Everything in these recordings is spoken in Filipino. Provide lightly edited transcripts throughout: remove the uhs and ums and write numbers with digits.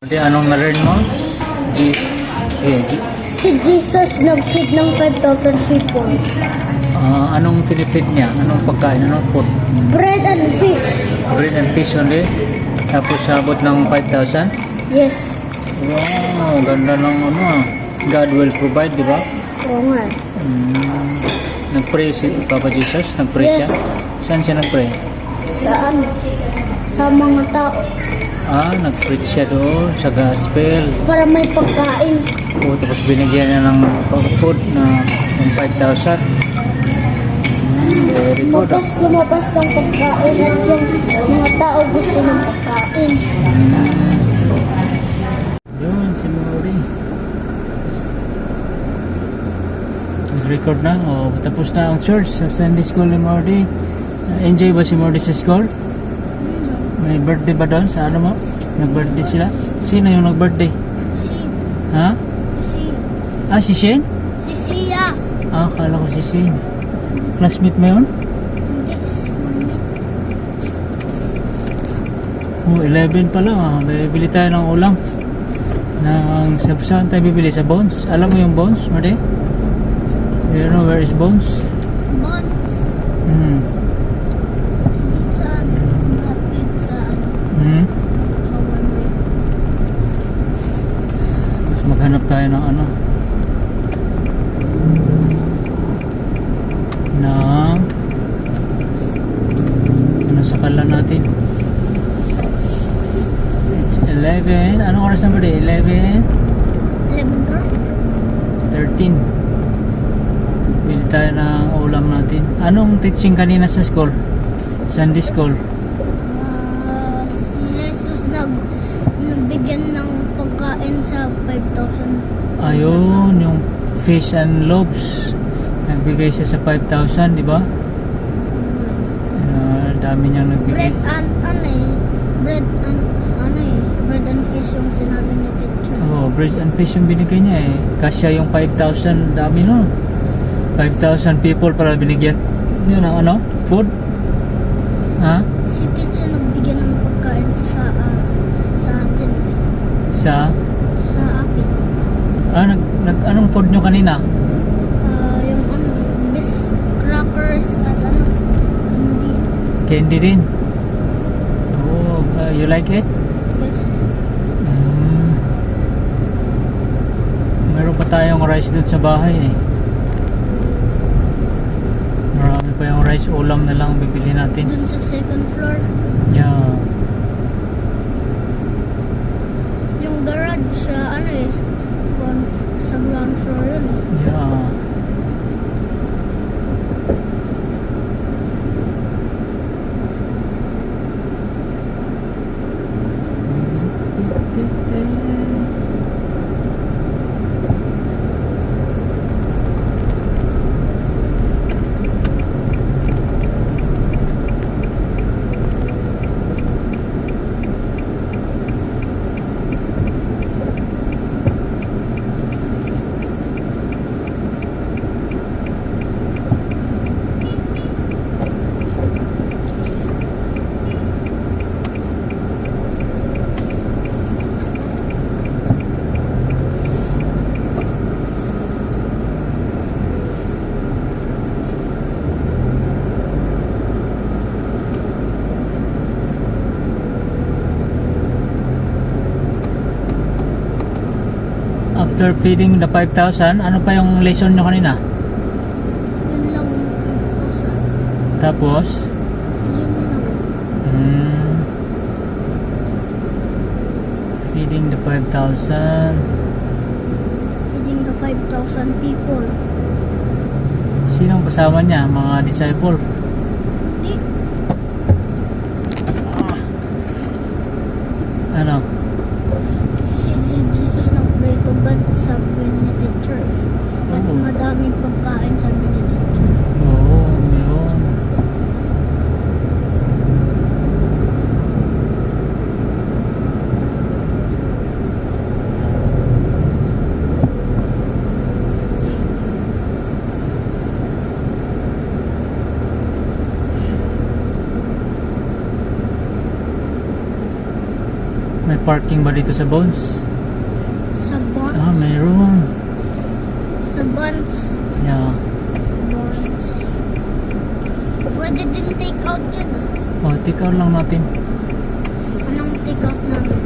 Hindi, anong na-learn mo? G... Si Jesus nag-feed ng 5,000 people. Anong pinifeed niya? Anong pagkain? Anong food? Bread and fish. Bread and fish only? Tapos sabot ng 5,000? Yes. Wow, ganda ng ano ah. God will provide, di ba? Oo nga. Nag-pray si Papa Jesus? Nag-pray Yes. siya? Saan siya nag-pray? Saan? Sa mga tao. Nag-preach siya doon sa gospel. Para may pagkain. Tapos binigyan niya ng food na ng 5,000. Very good. Lumabas ng pagkain at yung mga tao gusto ng pagkain. Yun, si Mori. Nag-record na. Tapos na ang church sa Sunday School ni Mori. Enjoy ba si Mori sa school? May birthday ba doon? Sa ano mo? Nag-birthday sila? Sino yung nag-birthday? Si. Ha? Si. Si Shane? Si Sia. Akala ko si Shane. Classmate mo yun? Hindi. 11 pa lang. Bibili tayo ng ulam. Saan tayo bibili? Sa Bones? Alam mo yung Bones, Mari? You know where is Bones? Bonds. Saan? Lapit saan? Sa one way. Mas maghanap tayo ng ano sa kala natin. It's 11. Anong oras na ba di? 11? 13. Bili tayo ng ulam natin. Anong teaching kanina sa school? Sunday school. Si Jesus nagbigyan ng pagkain sa 5,000. Ayun, yung fish and loaves. Nagbigay siya sa 5,000, di ba? Dami niyang nagbigay. Bread and fish yung sinabi ni teacher. Bread and fish yung binigay niya eh. Kasya yung 5,000, dami no. 5,000 people para binigyan. Yun ang ano? Food? Si teacher nagbigyan ng pagkain sa atin. Sa akin. Anong food nyo kanina? Yung crackers at candy. Candy din. You like it? Yes. Meron pa tayong rice dun sa bahay eh. Marami pa yung rice, ulam na lang bibili natin. Dun sa second floor. Yeah. Yung garage sa ground floor yun eh. Yeah. After feeding the 5,000, ano pa yung lesson nyo kanina? Yun lang po. Tapos? Yun lang. Feeding the 5,000. Feeding the 5,000 people. Sinong kasama niya? Mga disciple? Hindi. Ano? Si Jesus nag-pray to God, sabi ni teacher. At Oo. madaming pagkain, sabi ni teacher. Oo, yun. May parking ba dito sa Bones? Sa Bonds. Ah, mayroon. Sa Bonds. Yeah. Sa Bonds. Pwede din take out yun ah. Oh, take out lang natin. Anong take out namin?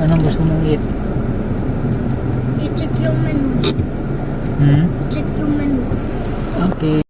Anong gusto mong eat? I-check yung menu. Hmm? Check yung menu. Okay.